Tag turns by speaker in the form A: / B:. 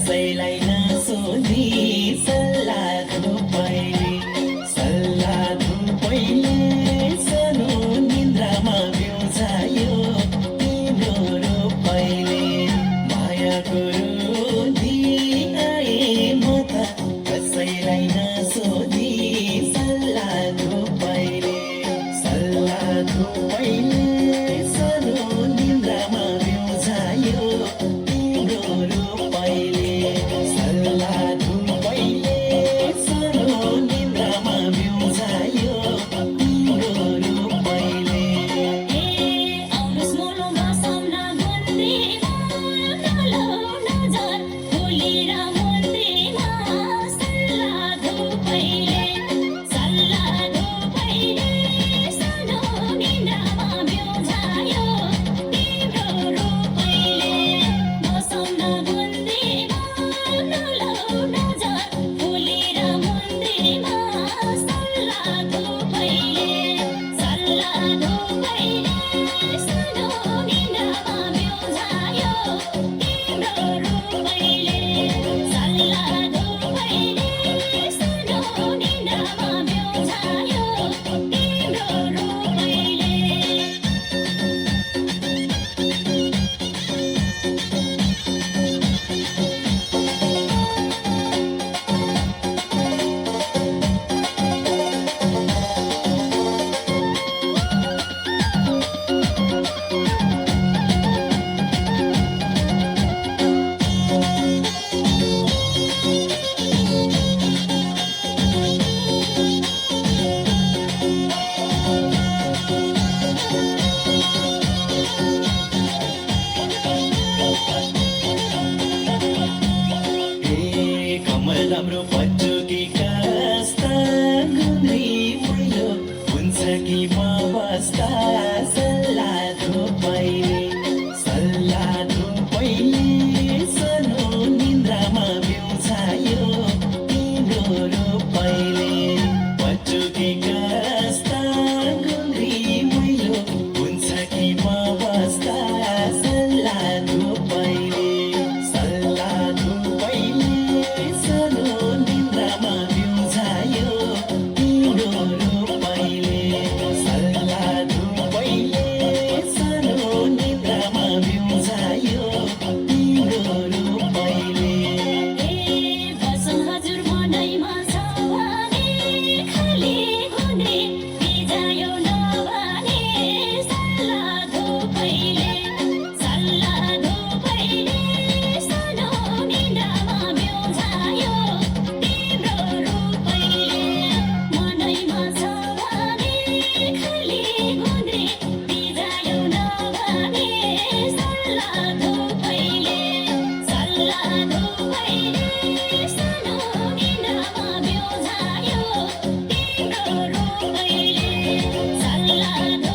A: कसैलाई नसोधी सल्लाह पहिले सानो निन्द्रामा बिउझायो तिम्रो रूपैले मायाको रुधी आए म त कसैलाई नसोधी सल्लाह पहिले सानो निन्द्रामा बिउझायो तिम्रो रूपैले सल्लाह पहिले सानो निन्द्रामा बिउझायो तिम्रो रूपैले राम्रो पटुकी कस्ता गुन्द्री फुल्यो हुन्छ कि म बस्दा सल्लाह पहिले सानो निन्द्रामा बिउझायो तिम्रो रूपैले पटुकी कस्ता गुन्द्री फुल्यो हुन्छ कि म बस्दा सल्लाह पहिले सानो निन्द्रामा बिउझायो तिम्रो रूपैले सानो निन्द्रामा बिउझायो तिम्रो रूपैले
B: Salla